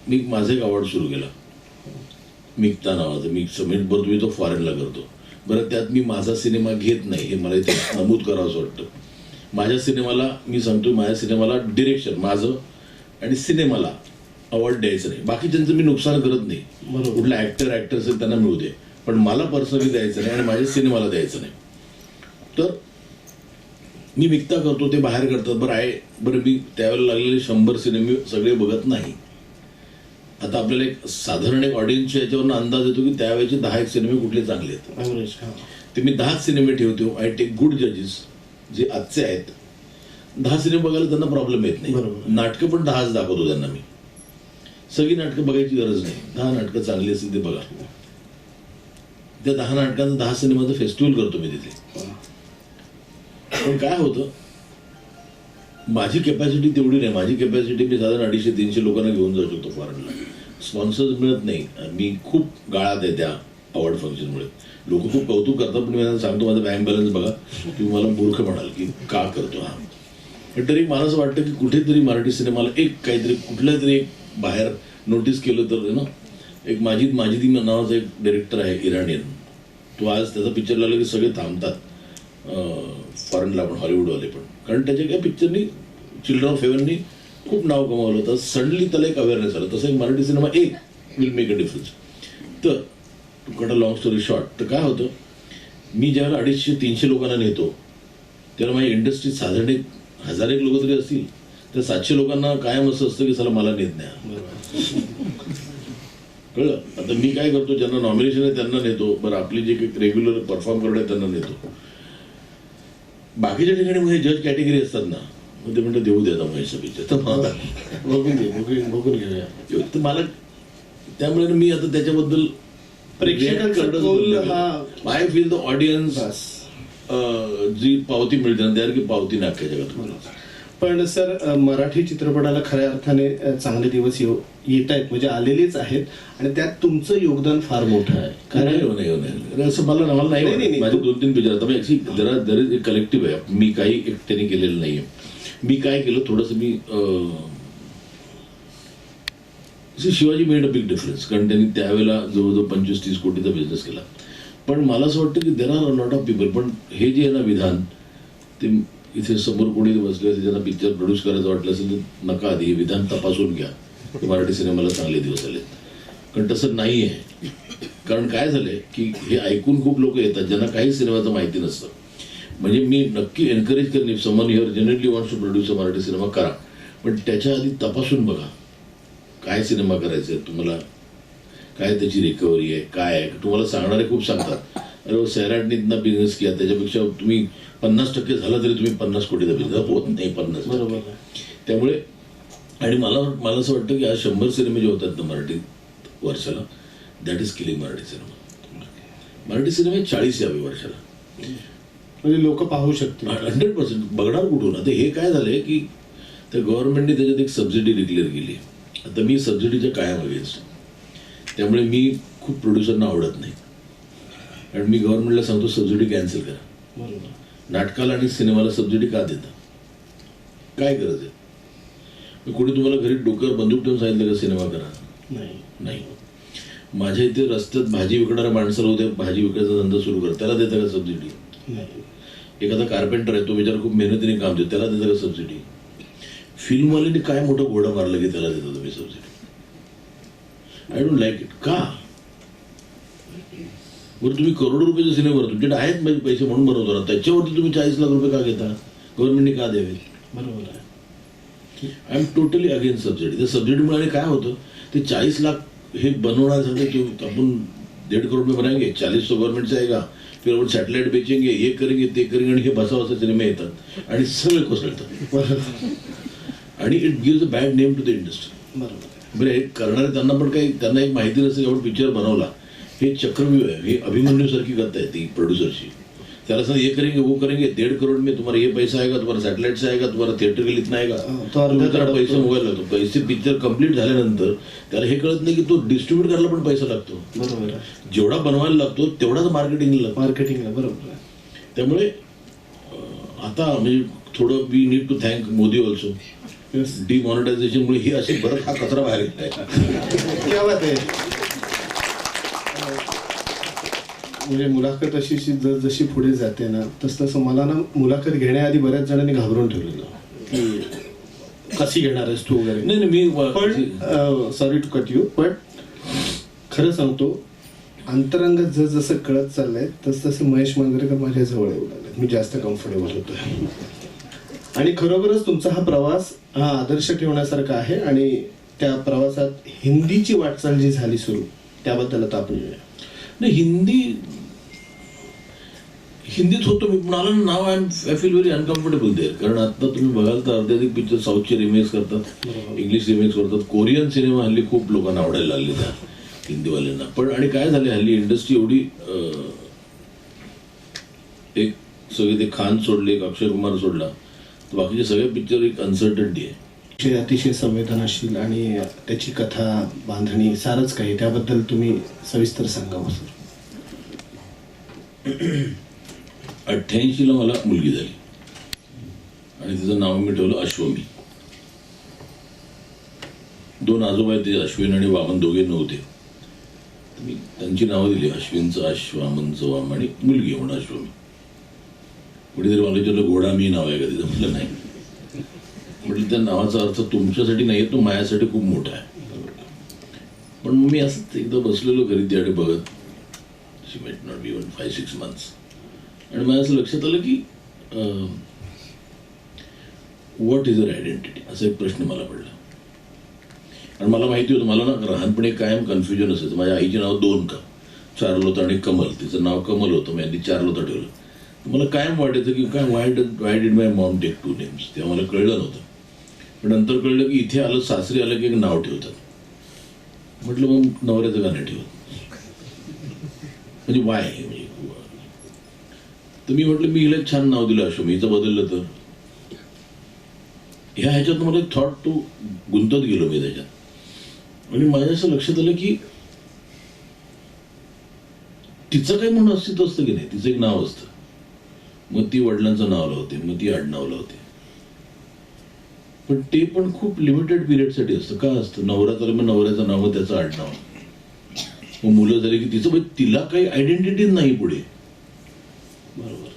मी माझं एक अवॉर्ड सुरू केला, मिक्ता नावाचं. मी समिट बरोबर मी तो फॉरेनला करतो. बरं, त्यात मी माझा सिनेमा घेत नाही हे मला इथे नमूद करावं असं वाटतं. माझ्या सिनेमाला मी सांगतो, माझ्या सिनेमाला डिरेक्शन माझं आणि सिनेमाला अवॉर्ड द्यायचं नाही. बाकीच्यांचं मी नुकसान करत नाही, कुठला ॲक्टर असेल त्यांना मिळू दे, पण मला पर्सनली द्यायचं नाही आणि माझ्या सिनेमाला द्यायचं नाही. तर मी मिक्ता करतो, ते बाहेर करतात. बरं मी त्यावेळेला लागलेले 100 सिनेमे सगळे बघत नाही. आता आपल्याला एक साधारण एक ऑडियन्सच्या याच्यावरून अंदाज येतो की त्यावेळेचे 10 सिनेमे कुठले चांगले आहेत. ते मी 10 सिनेमे ठेवतो. आय टेक गुड जजेस जे आजचे आहेत. 10 सिनेमे बघायला त्यांना प्रॉब्लेम येत नाही. नाटकं पण 10च दाखवतो त्यांना मी. सगळी नाटकं बघायची गरज नाही. 10 नाटकं चांगली असतील ते बघा. त्या 10 नाटकांचं 10 सिनेमाचं फेस्टिवल करतो मी तिथे. पण काय होतं, माझी कॅपॅसिटी तेवढी नाही. माझी कॅपॅसिटी मी साधारण 250-300 लोकांना घेऊन जाऊ शकतो फॉरेनला. स्पॉन्सर्स मिळत नाही. मी खूप गाळात आहे त्या अवॉर्ड फंक्शनमुळे. लोक खूप कौतुक करतात, पण मी त्यांना सांगतो माझा बँक बॅलन्स बघा. तुम्ही मला मूर्ख म्हणाल की का करतो हा. पण तरी मला असं वाटतं की कुठेतरी मराठी सिनेमाला एक काहीतरी कुठल्या तरी एक बाहेर नोटीस केलं तर ना. एक माजिदी नावाचा एक डायरेक्टर आहे इराणियन. तो आज त्याचा पिक्चर लागला की सगळे थांबतात फॉरेनला पण, हॉलिवूडवाले पण. कारण त्याच्या काही पिक्चरनी चिल्ड्रन ऑफ हेवननी खूप नाव कमावलं होतं. सडनली त्याला एक अवेअरनेस आलं. तसं एक मराठी सिनेमा एक विल मेक अ डिफरन्स. तर to cut a long story short, तर काय होतं, मी ज्यावेळेला 250-300 लोकांना नेतो तेव्हा माझ्या इंडस्ट्रीत साधारण 1000 लोक तरी असतील. तर 700 लोकांना कायम असं असतं की चला मला नेत नाही. कळलं. आता मी काय करतो, ज्यांना नॉमिनेशन आहे त्यांना नेतो. बरं, आपली जे काही रेग्युलर परफॉर्म करणार त्यांना नेतो. बाकीच्या ठिकाणी मग हे जज कॅटेगरी असतात ना, मग ते म्हणतात देऊ द्या महेश पिक्चर, तर मला बघून घेऊया. तर मला त्यामुळे मी आता त्याच्याबद्दल आय फील द ऑडियन्स जी पावती मिळते ना त्या की पावती नाख्या जगात. पण सर, मराठी चित्रपटाला खऱ्या अर्थाने चांगले दिवस येत आहेत, म्हणजे आलेलेच आहेत, आणि त्यात तुमचं योगदान फार मोठं आहे. नाही असं मला नाही. माझे 2-3 पिक्चर आता जरा एक कलेक्टिव्ह आहे. मी काही एकट्याने केलेलं नाहीये. मी काय केलं, थोडंसं मी Shivaji made a big difference. कारण त्यांनी त्यावेळेला जवळजवळ 25-30 कोटीचा बिझनेस केला. पण मला असं वाटतं की there are a lot of people. पण हे जे आहे ना विधान, ते इथे समोर कोणी बसले असेल ज्यांना पिक्चर प्रोड्यूस करायचं वाटलं असेल तर नका आधी हे विधान तपासून घ्या. मराठी सिनेमाला चांगले दिवस आलेत. कारण तसं नाही आहे. कारण काय झालंय की हे ऐकून खूप लोक येतात ज्यांना काही सिनेमाचं माहिती नसतं. म्हणजे मी नक्की एनकरेज करेन, if someone here generally wants to produce a Marathi cinema करा, पण त्याच्या आधी तपासून बघा काय सिनेमा करायचा आहे तुम्हाला, काय त्याची रिकव्हरी आहे, काय आहे. तुम्हाला सांगणारे खूप सांगतात अरे सैराटने इतना बिझनेस किया, त्याच्यापेक्षा तुम्ही 50% झाला तरी तुम्ही 50 कोटीचा बिझनेस होत नाही 50. बरोबर. त्यामुळे आणि मला असं वाटतं की आज 100 सिनेमे जे होतात ना मराठी वर्षाला, that is killing Marathi cinema. Marathi सिनेमे 40 यावे वर्षाला, म्हणजे लोक पाहू शकतील 100%. बघणार कुठून. आता हे काय झालंय की त्या गव्हर्नमेंटने त्याच्यात एक सबसिडी डिक्लेअर केली. आता मी सबसिडीच्या कायम अगेन्स्ट. त्यामुळे मी खूप प्रोड्युसरना आवडत नाही. कारण मी गव्हर्नमेंटला सांगतो सबसिडी कॅन्सल करा. नाटकाला आणि सिनेमाला सबसिडी का देता, काय गरज आहे. कोणी तुम्हाला घरी डोक्यावर बंदूक ठेवून सांगितलं का सिनेमा करा? नाही. माझ्या इथे रस्त्यात भाजी विकणाऱ्या माणसाला उद्या भाजी विकायचा धंदा सुरू करा, त्याला देता का सबसिडी? एखादा कार्पेंटर आहे, तो बिचारा खूप मेहनतीने काम देतो, त्याला देता का सबसिडी? फिल्मवाल्यांनी काय मोठं घोडा मारलं की त्याला देता तुम्ही subsidy? I don't like it. का बरं तुम्ही करोडो रुपयाचे सिनेमा भरतो, तुमच्याकडे आहेत म्हणजे पैसे म्हणून बनवतो ना, त्याच्यावरती तुम्ही 40 लाख रुपये का घेता? गव्हर्नमेंटने का द्यावे? बरोबर आहे. I am totally against subsidy. त्या सबसिडीमुळे काय होतं, ते 40 लाख हे बनवण्यासाठी की आपण 1.5 करोड में बनाएंगे, 40 तो गव्हर्नमेंटचं आहे का, फिर आपण सॅटेलाइट बेचेंगे, हे करेंगे ते करेंगे, आणि हे बसावं सिनेमे येतात आणि सगळे कोसळतात. आणि it gives a bad name to the industry. बरं, हे करणारे त्यांना पण काही, त्यांना एक माहिती नसते की आपण पिक्चर बनवला. हे चक्रव्यूह आहे. हे अभिमन्यूसारखी करता येते प्रोड्युसरची. त्याला सांग ये करेंगे वो करेंगे, 1.5 करोड में तुम्हारा ये पैसा आएगा, तुम्हारा सॅटेलाइट से आएगा, तुम्हारा थिएटर के लिए इतना आएगा, तो पैसे मोबाईल लागतो. पैसे पिक्चर कम्प्लीट झाल्यानंतर त्याला हे कळत नाही की तो डिस्ट्रीब्यूट करायला पण पैसा लागतो. बरोबर. जेवढा बनवायला लागतो तेवढाच मार्केटिंगला. बरोबर. त्यामुळे आता म्हणजे थोडं we need to thank Modi also. Yes. डिमॉनिटायझेशनमुळे ही अशी बरं हा कचरा बाहेर येत आहे. क्या बात आहे. म्हणजे मुलाखत अशी जशी पुढे जाते ना तसं मला ना मुलाखत घेण्याआधी बऱ्याच जणांनी घाबरून ठेवलेलं की कशी घेणार आहेस तू वगैरे. नाही मी पण सॉरी टू कट यू, पण खरं सांगतो अंतरंग जसं कळत चाललंय तसं महेश मांजरेकर माझ्या जवळ येऊ लागले. मी जास्त कम्फर्टेबल होतोय आणि खरोखरच तुमचा हा प्रवास हा आदर्श ठेवण्यासारखा आहे. आणि त्या प्रवासात हिंदीची वाटचाल जी झाली सुरू त्याबद्दल आता आपण येऊया. नाही हिंदीत होतो मी, मला नाव I feel very uncomfortable there. कारण आता तुम्ही बघाल तर अर्ध्याधिक पिक्चर साऊथचे रिमेक्स करतात, इंग्लिश रिमेक्स करतात. कोरियन सिनेमा हल्ली खूप लोकांना आवडायला लागले त्या हिंदीवाल्यांना. पण आणि काय झाले हल्ली इंडस्ट्री एवढी एक सगळे ते खान सोडले, एक अक्षय कुमार सोडला, तर बाकीचे सगळे पिक्चर एक अनसर्टन्टी आहे. अतिशय संवेदनशील आणि त्याची कथा बांधणी सारच काही, त्याबद्दल तुम्ही सविस्तर सांगावं सर. 88ला मला मुलगी झाली आणि तिचं नाव मी ठेवलं अश्वमी. 2 आजोबा आहेत ते, अश्विन आणि वामन, दोघे नव्हते. मी त्यांची नावं दिली, अश्विनचं अश्व, वामनचं वाम आणि मुलगी म्हणून अश्वमी. कुठेतरी मला विचारलं घोडा मी नाव आहे का तिथं? म्हटलं नाही. म्हटलं त्या नावाचा अर्थ तुमच्यासाठी नाही, तो माझ्यासाठी खूप मोठा आहे. पण मी असंच एकदा बसलेलो घरी त्याकडे बघत, शी मेट नॉट बी 5-6 months, आणि मला असं लक्षात आलं की व्हॉट इज अर आयडेंटिटी, असा एक प्रश्न मला पडला. आणि मला माहिती होतं, मला ना लहानपणी कायम कन्फ्युजन असायचं. माझ्या आईचे नाव 2 का चारुलता आणि कमल, तिचं नाव कमल होतं, मी आधी चारुलता ठेवलं. मला कायम वाटायचं की काय why did my mom take 2 names, तेव्हा मला कळलं नव्हतं. पण नंतर कळलं की इथे आलं, सासरी आलं की एक नाव ठेवतात. म्हटलं मग नवऱ्याचं का नाही ठेवत, म्हणजे वाय आहे म्हणजे. तर मी म्हटलं मी हिला छान नाव दिलं अश्वमी, हिचं बदललं तर. ह्या ह्याच्यात मला एक थॉट तो गुंतत गेलो मी त्याच्यात. आणि माझ्या असं लक्षात आलं की तिचं काही म्हणून अस्तित्व असतं की नाही, तिचं एक नाव असतं. मग ती वडिलांचं नाव लावते, मग ती आडनाव लावते. पण ते पण खूप लिमिटेड पिरियडसाठी असतं. का असतं? नवरा तर मग नवऱ्याचं नाव, मग त्याचं आडनाव, मग मुलं झाली की तिचं, तिला काही आयडेंटिटीच नाही पुढे. बरोबर.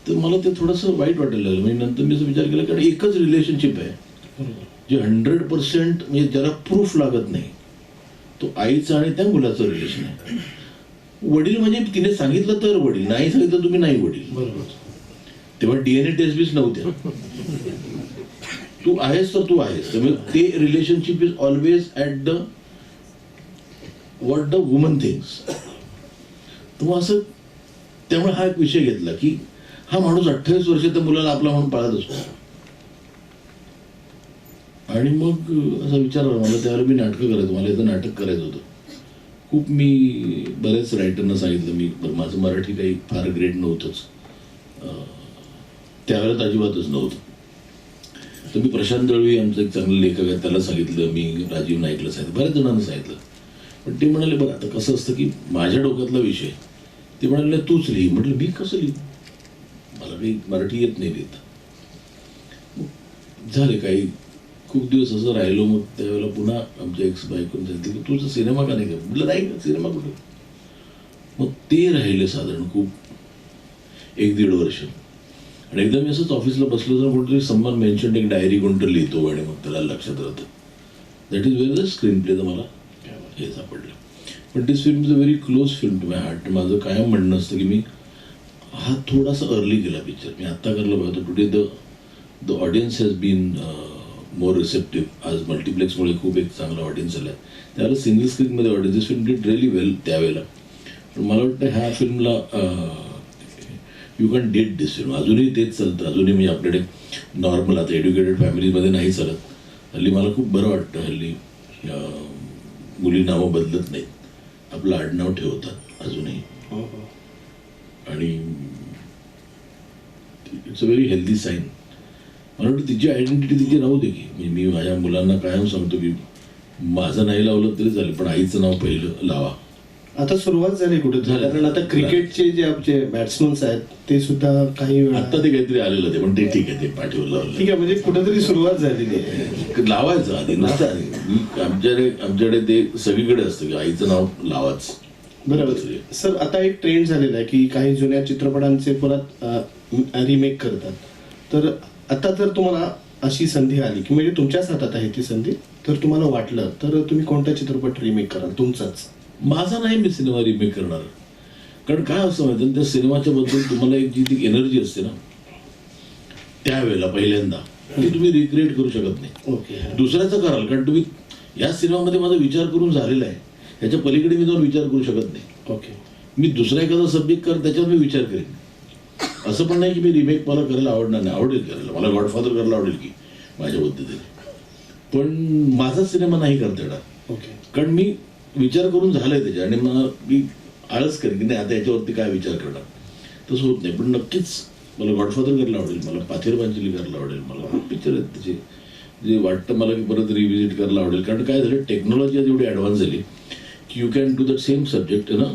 तर मला ते थोडंसं वाईट वाटायला लागलं. म्हणजे नंतर मी असं विचार केला, कारण एकच रिलेशनशिप आहे जे 100% म्हणजे ज्याला प्रूफ लागत नाही, तो आईचं आणि त्या मुलाचं रिलेशन आहे. वडील म्हणजे तिने सांगितलं तर वडील, नाही सांगितलं तुम्ही नाही वडील. बरोबर. तेव्हा DNA टेस्ट बीच नव्हत्या. तू आहेस तर तू आहेस. त्यामुळे ते relationship is always at the what the woman things. तर असं, त्यामुळे हा एक विषय घेतला की हा माणूस 28 वर्ष त्या मुलाला आपला म्हणून पाळत असतो. आणि मग असा विचार आला मला, त्यावेळेला मी नाटकं करायचो, मला इथं नाटक करायचं होतं खूप. मी बऱ्याच रायटरना सांगितलं, मी माझं मराठी काही फार ग्रेट नव्हतंच त्यावेळेला, अजिबातच नव्हतं. तर मी प्रशांत दळवी आमचं एक चांगलं लेखक आहे, त्याला सांगितलं, मी राजीव नाईकला सांगितलं, बऱ्याच जणांना सांगितलं. पण ते म्हणाले बरं आता कसं असतं की माझ्या डोक्यातला विषय, ते म्हणाले तूच लिही. म्हटलं मी कसं लिहू, मला काही मराठी येत नाही लिहिता. झाले काही खूप दिवस असं राहिलो. मग त्यावेळेला पुन्हा आमच्या एक्स बायकोने सांगितलं की तुझं सिनेमा का नाही का? म्हटलं नाही का, सिनेमा कुठे. मग ते राहिले साधारण खूप 1-1.5 वर्ष. आणि एकदा मी असंच ऑफिसला बसलो तर कुठेतरी सम्मान मेन्शन एक डायरी कोणतं लिहितो आणि मग त्याला लक्षात राहतं. That is very the screenplay. तर मला हे सापडलं. पण this film is a very close film to my heart. माझं कायम म्हणणं असतं की मी हा थोडासा अर्ली केला पिक्चर, मी आत्ता करायला पाहिजे. Today the audience has been more receptive. आज मल्टिप्लेक्समुळे खूप एक चांगला ऑडियन्स आला आहे. त्यावेळेला सिंगल स्क्रीनमध्ये audience, this film did really well त्यावेळेला. पण मला वाटतं ह्या फिल्मला you can date this film. अजूनही तेच चालतं, अजूनही म्हणजे आपल्याकडे नॉर्मल आता एज्युकेटेड फॅमिलीमध्ये नाही चालत. हल्ली मला खूप बरं वाटतं, हल्ली मुली नावं बदलत नाहीत, आपलं आडनाव ठेवतात अजूनही. आणि it's a very healthy sign. मला वाटतं तिची आयडेंटिटी तिची राहू दे की. म्हणजे मी माझ्या मुलांना कायम सांगतो की माझं नाही लावलं तरी चालेल, पण आईचं नाव पहिलं लावा. आता सुरुवात झाली कुठेतरी, झाली. कारण आता क्रिकेटचे जे आमचे बॅट्समन्स आहेत ते सुद्धा काही वेळा आता ते काहीतरी आलेलं ते पण ते ठीक आहे, ते पाठीवर लावलं ठीक आहे, म्हणजे कुठेतरी सुरुवात झालेली आहे. लावायचं आधी नसतं. आमच्याकडे ते सगळीकडे असतं की आईचं नाव लावाच. बरोबर सर. आता एक ट्रेंड झालेला आहे की काही जुन्या चित्रपटांचे परत रिमेक करतात. तर आता जर तुम्हाला अशी संधी आली की म्हणजे तुमच्याच हातात आहे ती संधी, तर तुम्हाला वाटलं तर तुम्ही कोणता चित्रपट रिमेक कराल तुमचाच? माझा नाही मी सिनेमा रिमेक करणार, कारण काय असं माहिती ना, त्या सिनेमाच्या बद्दल तुम्हाला एक जी ती एनर्जी असते ना त्यावेळेला पहिल्यांदा ती तुम्ही रिक्रिएट करू शकत नाही. ओके. दुसऱ्याचं कराल, कारण तुम्ही या सिनेमामध्ये माझा विचार करून झालेला आहे, ह्याच्या पलीकडे मी जाऊन विचार करू शकत नाही. ओके. मी दुसरा एखादा सब्जेक्ट कर त्याच्यावर मी विचार करेन. असं पण नाही की मी रिमेक मला करायला आवडणार नाही, आवडेल करायला, मला गॉडफादर करायला आवडेल की माझ्या पद्धतीने, पण माझा सिनेमा नाही करता येणार. ओके. कारण मी विचार करून झालाय त्याच्या, आणि मग मी आळस करेन की नाही आता याच्यावरती काय विचार करणार, तसं होत नाही. पण नक्कीच मला गॉडफादर करायला आवडेल, मला पाथेर पांचाली करायला आवडेल, मला खूप पिक्चर आहेत त्याचे जे वाटतं मला की परत रिव्हिजिट करायला आवडेल. कारण काय झालं, टेक्नॉलॉजी आज एवढी ॲडव्हान्स झाली की you can do that same subject ना,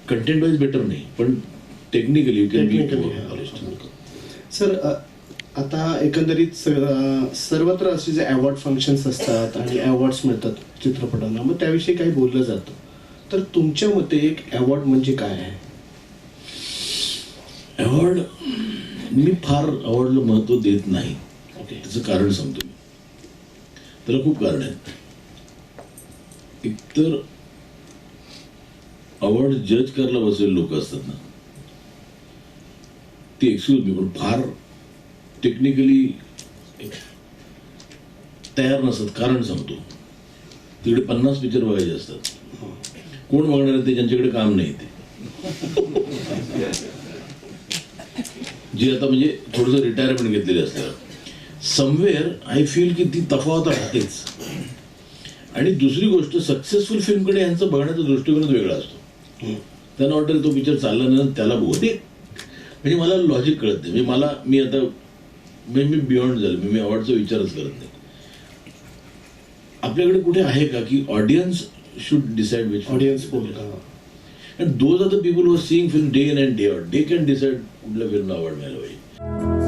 कंटेंट वाईज बेटर नाही पण technically you can be sir, आता एकंदरीत सर्वत्र असे जे अवॉर्ड फंक्शन्स असतात आणि अवॉर्ड्स मिळतात चित्रपटांना, मग त्याविषयी काही बोललं जातं. तर तुमच्या मते एक अवॉर्ड म्हणजे काय आहे? अवॉर्ड मी फार अवॉर्डला महत्त्व देत नाही. ओके. त्याचं कारण सांगतो मी. त्याला खूप कारण आहेत. एकतर अवॉर्ड जज करायला बसलेले लोक असतात ना, ते एक्सक्यूज मी पण फार टेक्निकली तयार नसतात. कारण सांगतो, तिकडे 50 पिक्चर बघायचे असतात. कोण बघणार आहे ते, ज्यांच्याकडे काम नाही ते, जे आता म्हणजे थोडंसं रिटायरमेंट घेतलेले असतात. समवेअर आय फील की ती तफावत राहतेच. आणि दुसरी गोष्ट, सक्सेसफुल फिल्मकडे यांचा बघण्याचा दृष्टिकोनच वेगळा असतो. त्यांना वाटतं तो पिक्चर चालला नाही त्याला बघू दे. म्हणजे मला लॉजिक कळत नाही. म्हणजे मी आता मी बियॉन्ड झालं, मी अवॉर्डचा विचारच करत नाही. आपल्याकडे कुठे आहे का की audience should decide which audience and those are the people who are seeing film day in and day out. They can decide कुठल्या फिल्मला अवॉर्ड मिळाला पाहिजे.